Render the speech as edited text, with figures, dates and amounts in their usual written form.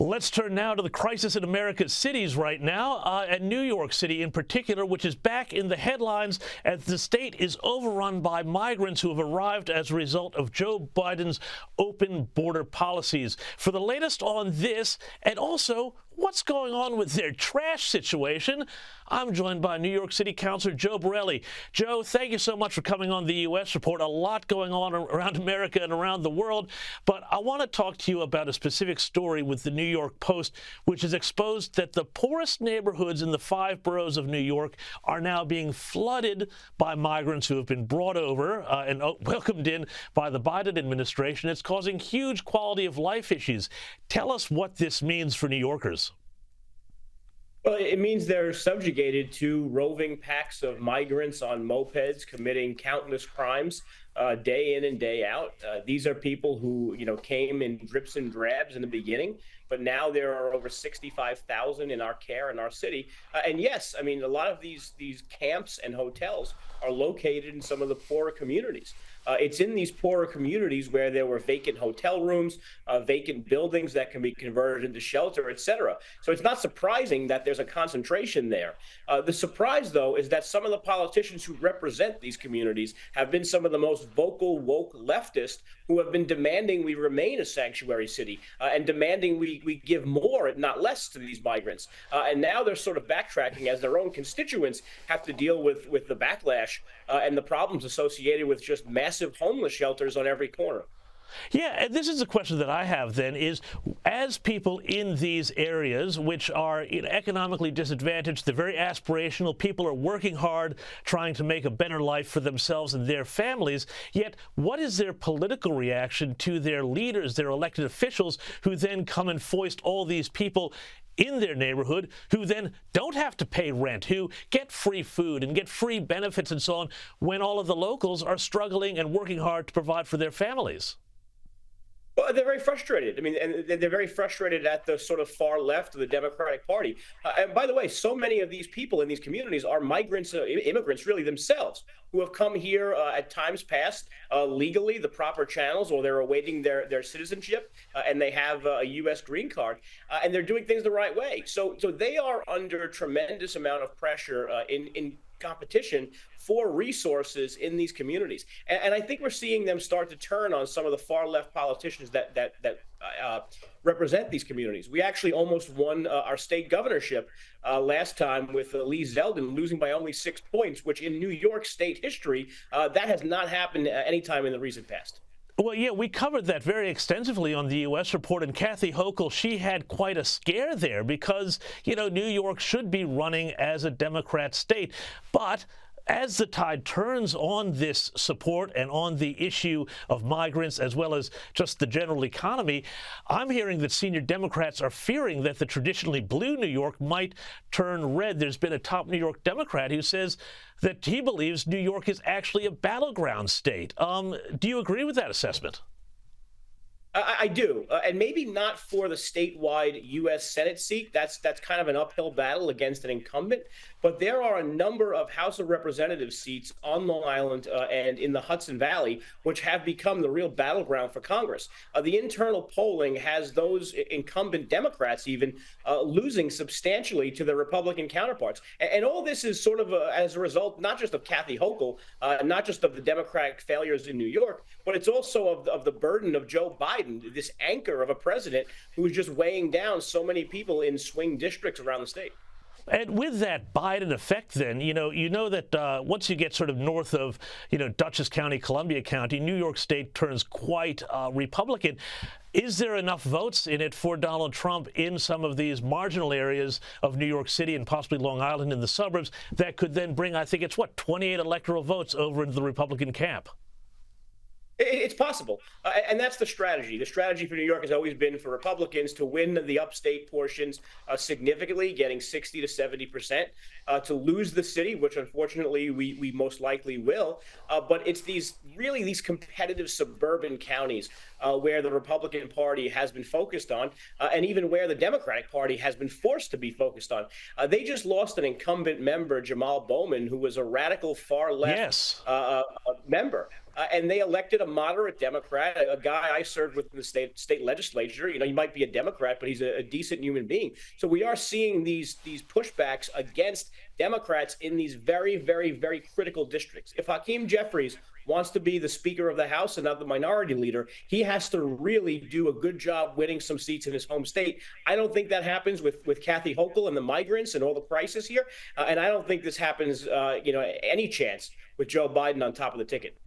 Let's turn now to the crisis in America's cities right now, and New York City in particular, which is back in the headlines as the state is overrun by migrants who have arrived as a result of Joe Biden's open border policies. For the latest on this, and also what's going on with their trash situation, I'm joined by New York City Councilor Joe Borelli. Joe, thank you so much for coming on the U.S. Report. A lot going on around America and around the world, but I want to talk to you about a specific story with the New York Post, which has exposed that the poorest neighborhoods in the 5 boroughs of New York are now being flooded by migrants who have been brought over and welcomed in by the Biden administration. It's causing huge quality of life issues. Tell us what this means for New Yorkers. Well, it means they're subjugated to roving packs of migrants on mopeds committing countless crimes day in and day out. These are people who, came in drips and drabs in the beginning, but now there are over 65,000 in our care in our city. And yes, I mean, a lot of these camps and hotels are located in some of the poorer communities. It's in these poorer communities where there were vacant hotel rooms, vacant buildings that can be converted into shelter, et cetera. So it's not surprising that there's a concentration there. The surprise, though, is that some of the politicians who represent these communities have been some of the most vocal, woke leftists who have been demanding we remain a sanctuary city and demanding we give more, not less, to these migrants. And now they're sort of backtracking as their own constituents have to deal with the backlash and the problems associated with just massive homeless shelters on every corner. Yeah, and this is a question that I have then is, as people in these areas which are economically disadvantaged, they're very aspirational, people are working hard trying to make a better life for themselves and their families, yet what is their political reaction to their leaders, their elected officials, who then come and foist all these people in their neighborhood, who then don't have to pay rent, who get free food and get free benefits and so on, when all of the locals are struggling and working hard to provide for their families? Well, they're very frustrated. I mean, and they're very frustrated at the sort of far left of the Democratic Party. And by the way, so many of these people in these communities are migrants, immigrants really themselves, who have come here at times past legally, the proper channels, or they're awaiting their citizenship, and they have a U.S. green card, and they're doing things the right way. So they are under a tremendous amount of pressure in competition for resources in these communities. And I think we're seeing them start to turn on some of the far left politicians that represent these communities. We actually almost won our state governorship last time with Lee Zeldin losing by only 6 points, which in New York state history, that has not happened any time in the recent past. Well, yeah, we covered that very extensively on the U.S. Report, and Kathy Hochul, she had quite a scare there because, New York should be running as a Democrat state. But as the tide turns on this support and on the issue of migrants as well as just the general economy, I'm hearing that senior Democrats are fearing that the traditionally blue New York might turn red. There's been a top New York Democrat who says that he believes New York is actually a battleground state. Do you agree with that assessment? I do, and maybe not for the statewide U.S. Senate seat. That's kind of an uphill battle against an incumbent. But there are a number of House of Representatives seats on Long Island and in the Hudson Valley, which have become the real battleground for Congress. The internal polling has those incumbent Democrats even losing substantially to their Republican counterparts. And all this is sort of as a result, not just of Kathy Hochul, not just of the Democratic failures in New York, but it's also of the burden of Joe Biden, this anchor of a president who is just weighing down so many people in swing districts around the state. And with that Biden effect, then, you know that once you get sort of north of, Dutchess County, Columbia County, New York State turns quite Republican. Is there enough votes in it for Donald Trump in some of these marginal areas of New York City and possibly Long Island in the suburbs that could then bring, I think it's 28 electoral votes over into the Republican camp? It's possible. And that's the strategy. The strategy for New York has always been for Republicans to win the upstate portions significantly, getting 60 to 70%, to lose the city, which unfortunately we most likely will. But it's these competitive suburban counties where the Republican Party has been focused on, and even where the Democratic Party has been forced to be focused on. They just lost an incumbent member, Jamal Bowman, who was a radical far left member. and they elected a moderate Democrat, a guy I served with in the state legislature. You know, he might be a Democrat, but he's a decent human being. So we are seeing these pushbacks against Democrats in these very, very, very critical districts. If Hakeem Jeffries wants to be the Speaker of the House and not the minority leader, he has to really do a good job winning some seats in his home state. I don't think that happens with Kathy Hochul and the migrants and all the crisis here. And I don't think this happens, any chance with Joe Biden on top of the ticket.